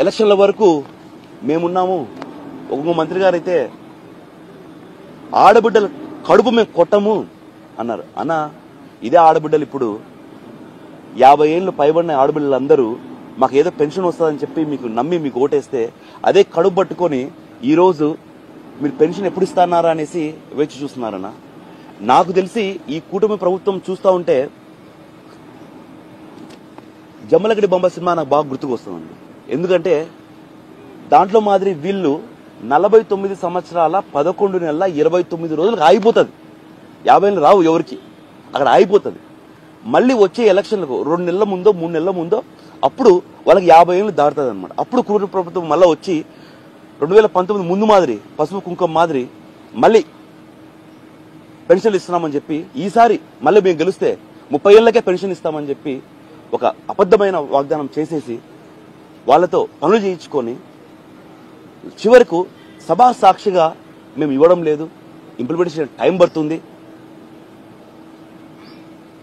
ఎలక్షన్ల వరకు మేమున్నాము. ఒక్కొక్క మంత్రి గారు అయితే ఆడబిడ్డల కడుపు మేము కొట్టము అన్నారు. అన్న, ఇదే ఆడబిడ్డలు ఇప్పుడు 50 ఏళ్ళు పైబడిన ఆడబిడ్డలందరూ మాకు ఏదో పెన్షన్ వస్తుందని చెప్పి మీకు నమ్మి మీకు ఓటేస్తే అదే కడుపు పట్టుకొని ఈరోజు మీరు పెన్షన్ ఎప్పుడు ఇస్తారా అనేసి వేచి చూస్తున్నారన్న. నాకు తెలిసి ఈ కూటమి ప్రభుత్వం చూస్తూ ఉంటే జమ్మలగడ్డి బొమ్మ సినిమా నాకు బాగా గుర్తుకు వస్తుందండి. ఎందుకంటే దాంట్లో మాదిరి వీళ్ళు 49 సంవత్సరాల 11 నెలల 29 రోజులకు ఆగిపోతుంది. 50 ఏళ్ళు రావు ఎవరికి, అక్కడ ఆగిపోతుంది. మళ్ళీ వచ్చే ఎలక్షన్లకు 2 నెలల ముందో 3 నెలల ముందో అప్పుడు వాళ్ళకి 50 ఏళ్ళు దాటుతుంది అనమాట. అప్పుడు కూటమి ప్రభుత్వం మళ్ళీ వచ్చి 2019 ముందు మాదిరి పసుపు కుంకుమ మాదిరి మళ్ళీ పెన్షన్లు ఇస్తున్నామని చెప్పి ఈసారి మళ్ళీ మేము గెలిస్తే 30 ఏళ్లకే పెన్షన్ ఇస్తామని చెప్పి ఒక అబద్ధమైన వాగ్దానం చేసేసి వాళ్ళతో పనులు చేయించుకొని చివరకు సభా సాక్షిగా మేము ఇవ్వడం లేదు, ఇంప్లిమెంటేషన్ టైం పడుతుంది,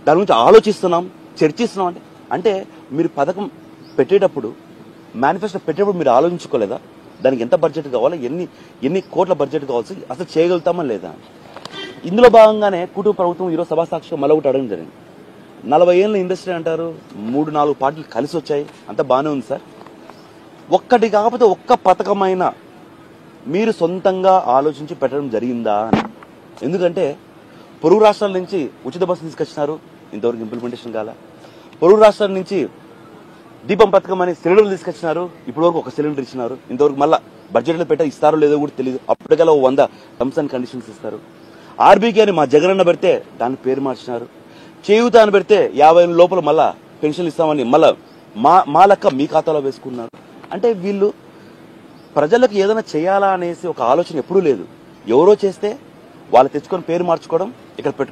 దాని గురించి ఆలోచిస్తున్నాం, చర్చిస్తున్నాం అంటే మీరు పథకం పెట్టేటప్పుడు మేనిఫెస్టో పెట్టేటప్పుడు మీరు ఆలోచించుకోలేదా? దానికి ఎంత బడ్జెట్ కావాలా, ఎన్ని కోట్ల బడ్జెట్ కావాల్సి అసలు చేయగలుగుతామా లేదా? ఇందులో భాగంగానే కుటుంబ ప్రభుత్వం ఈరోజు సభా సాక్షిగా మళ్ళీ ఒకటి అడగడం జరిగింది. 40 ఏళ్ళ ఇండస్ట్రీ అంటారు, 3-4 పార్టీలు కలిసి వచ్చాయి, అంత బాగానే ఉంది సార్. ఒక్కటి కాకపోతే ఒక్క పథకమైనా మీరు సొంతంగా ఆలోచించి పెట్టడం జరిగిందా అని. ఎందుకంటే పొరుగు రాష్ట్రాల నుంచి ఉచిత బస్సు తీసుకొచ్చినారు, ఇంతవరకు ఇంప్లిమెంటేషన్ కాల. పొరుగు రాష్ట్రాల నుంచి దీపం పథకం అని సిలిండర్లు తీసుకొచ్చినారు, ఇప్పటి వరకు 1 సిలిండర్ ఇచ్చినారు, ఇంతవరకు మళ్ళీ బడ్జెట్లో పెట్టా ఇస్తారో లేదో కూడా తెలియదు. అప్పటికల్లా 100 టర్మ్స్ అండ్ కండిషన్స్ ఇస్తారు. ఆర్బీకే అని మా జగనన్న పెడితే దాని పేరు మార్చినారు. చేయూత అని పెడితే 50 ఏళ్ళ లోపల మళ్ళా పెన్షన్ ఇస్తామని మళ్ళా మా లెక్క మీ ఖాతాలో వేసుకున్నారు. అంటే వీళ్ళు ప్రజలకు ఏదైనా చేయాలా అనేసి ఒక ఆలోచన ఎప్పుడూ లేదు. ఎవరో చేస్తే వాళ్ళు తెచ్చుకొని పేరు మార్చుకోవడం, ఇక్కడ